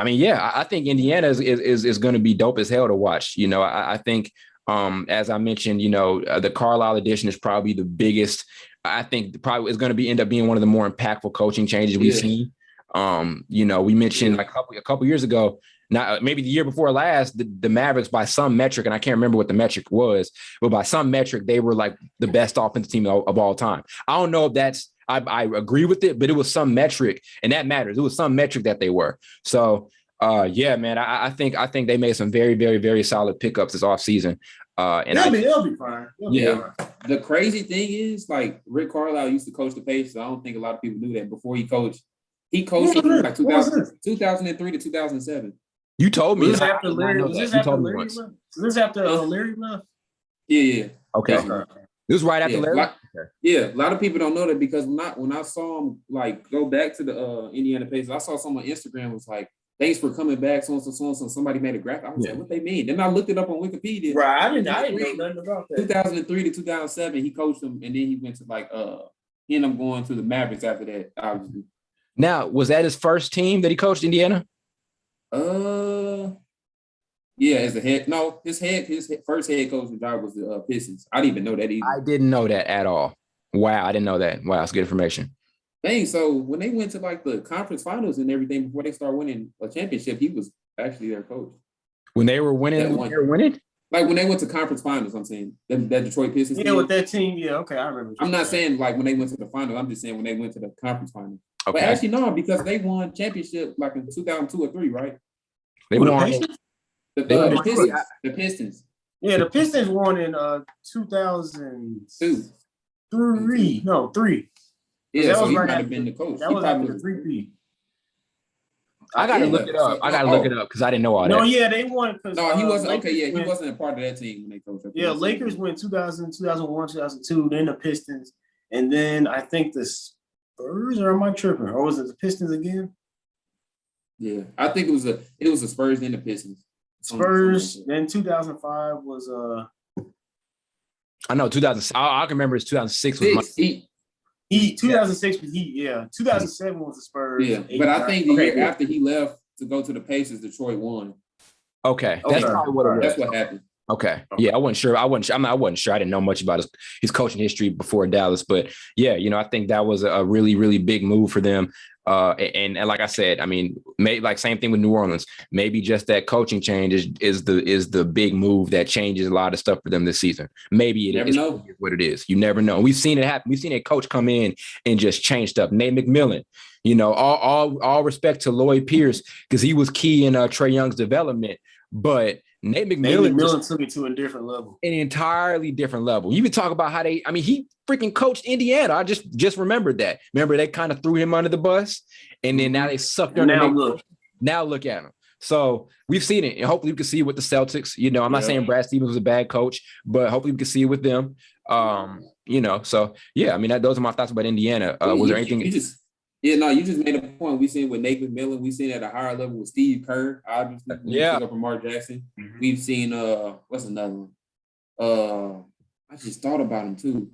I think Indiana is going to be dope as hell to watch. I think, as I mentioned, the Carlisle edition is probably the biggest. I think probably is going to end up being one of the more impactful coaching changes we've seen. We mentioned like a couple years ago, not maybe the year before last, the Mavericks by some metric, and I can't remember what the metric was, but by some metric, they were like the best offensive team of all time. I don't know if that's, I agree with it, but it was some metric, and that matters. It was some metric that they were. So, man, I think they made some very, very, very solid pickups this offseason. And they'll be fine. The crazy thing is, like, Rick Carlisle used to coach the Pacers. I don't think a lot of people knew that before he coached. He coached from like 2003 to 2007. You told me. Was this after Larry left? Yeah. Okay. This was right after Larry? A lot of people don't know that because when I saw him like go back to the Indiana Pacers, I saw someone on Instagram was like, "Thanks for coming back." So somebody made a graphic. I was like, "What they mean?" Then I looked it up on Wikipedia. Right, I didn't know nothing about that. 2003 to 2007, he coached them, and then he went to he ended up going to the Mavericks after that. Obviously. Now, was that his first team that he coached, Indiana? Yeah, as a head. No, his first head coaching job was the Pistons. I didn't even know that either. I didn't know that at all. Wow, I didn't know that. Wow, that's good information. Dang, so when they went to like the conference finals and everything before they started winning a championship, he was actually their coach. When they were winning, Like when they went to conference finals, I'm saying that Detroit Pistons. Yeah, with that team. Yeah, okay, I remember. I'm not saying like when they went to the finals. I'm just saying when they went to the conference finals. Okay. But actually, no, because they won championship like in 2002 or 3, right? They won. The Pistons. Yeah, the Pistons won in 2002. 3. No, 3. Yeah, so he might have been the coach. That was after the 3P. I gotta look it up. Look it up because I didn't know all that. No, yeah, they won because he wasn't okay. Yeah, he wasn't a part of that team when they coached. Yeah, Lakers went 2000, 2001, 2002. Then the Pistons, and then I think the Spurs. Or am I tripping? Or was it the Pistons again? Yeah, I think it was the Spurs then the Pistons. Spurs. Then 2005 was I know 2000. I can remember it's 2006 was Heat. 2006 was Heat. Yeah, 2007 was the Spurs. Yeah, but I think the year after he left to go to the Pacers, Detroit won. Okay, that's probably what it was. That's what happened. Okay. Yeah, I wasn't sure. I wasn't sure. I didn't know much about his coaching history before Dallas, but yeah, I think that was a really, really big move for them. And like I said, I mean, maybe like same thing with New Orleans. Maybe just that coaching change is the big move that changes a lot of stuff for them this season. Maybe it is what it is. You never know. We've seen it happen. We've seen a coach come in and just change stuff. Nate McMillan. All respect to Lloyd Pierce because he was key in Trae Young's development, but Nate McMillan took it to a different level, an entirely different level. You would talk about how he freaking coached Indiana. I just remembered that. Remember, they kind of threw him under the bus, and then now they sucked under. Now look at him. So we've seen it, and hopefully we can see it with the Celtics. I'm not saying Brad Stevens was a bad coach, but hopefully we can see it with them. So yeah, I mean, those are my thoughts about Indiana. Was there anything? You just made a point. We seen with Nate McMillan. We seen at a higher level with Steve Kerr. Obviously, up from Mark Jackson. Mm-hmm. We've seen what's another one? I just thought about him too.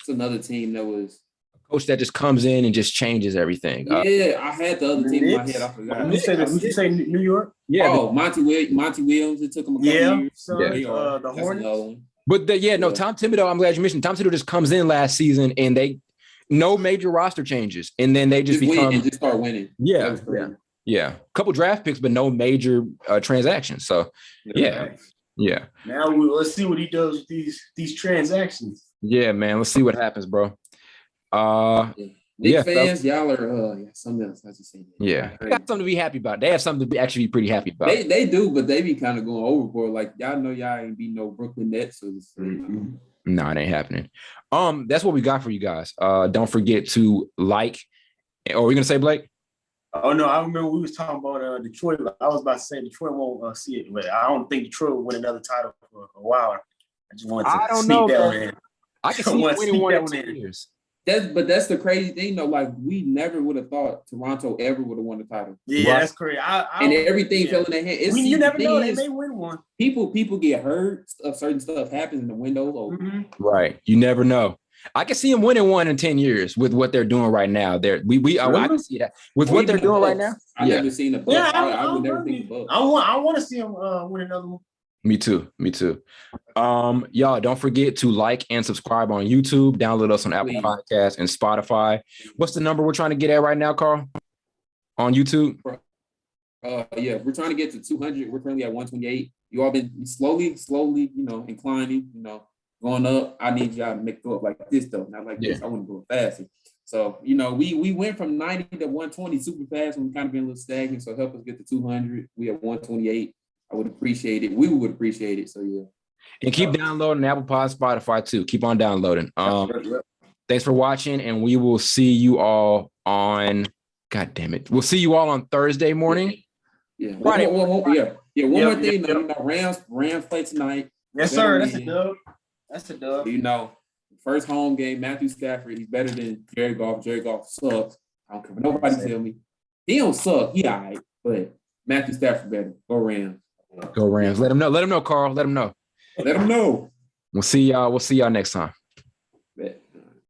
It's another team that was a coach that just comes in and just changes everything. I had the other team in my head. I forgot. Did you say New York? Yeah. Oh, Monty Williams. It took him a couple years. So the Hornets. But Tom Thibodeau. I'm glad you mentioned Tom Thibodeau. Just comes in last season and they. No major roster changes, and then they just become and just start winning. Yeah. Couple draft picks, but no major transactions. So yeah. Now let's see what he does with these transactions. Yeah, man. Let's see what happens, bro. Fans, y'all are something else. I just say that. Yeah, they got something to be happy about. They have something to be actually pretty happy about. They do, but they be kind of going overboard. Like y'all know, y'all ain't be no Brooklyn Nets, so no, it ain't happening. That's what we got for you guys. Don't forget to like. Or are we gonna say Blake? Oh no, I remember we was talking about Detroit. I was about to say Detroit won't see it, but I don't think Detroit will win another title for a while. I just wanted to sneak that one in. I can see winning one in 2 years. That's the crazy thing though. Like we never would have thought Toronto ever would have won the title. Yeah, right? That's crazy. And everything fell in their hand. You never know. They may win one. People get hurt. Certain stuff happens in the windows open. Mm-hmm. Right. You never know. I can see them winning one in 10 years with what they're doing right now. I can see that with what they're doing right now. I've never seen a Bucks. I would never think of Bucks. I want to see them win another one. Me too. Y'all don't forget to like and subscribe on YouTube. Download us on Apple Podcasts and Spotify. What's the number we're trying to get at right now, Carl? On YouTube? We're trying to get to 200. We're currently at 128. You all been slowly, inclining, going up. I need y'all to make it go up like this though, not like this. I want to go faster. So, we went from 90 to 120 super fast and we kind of been a little stagnant. So help us get to 200. We have 128. I would appreciate it. We would appreciate it. So yeah. And keep downloading Apple Pod, Spotify too. Keep on downloading. Thanks for watching, and we will see you all on. God damn it, we'll see you all on Thursday morning. Yeah. Friday. One more thing. Rams play tonight. Yes, sir. That's a dub. First home game. Matthew Stafford. He's better than Jared Goff. Jared Goff sucks. I don't care. Nobody tell me he don't suck. He all right, but Matthew Stafford better. Go Rams. Go Rams. Let him know, Carl. Let him know. Let him know. We'll see y'all next time.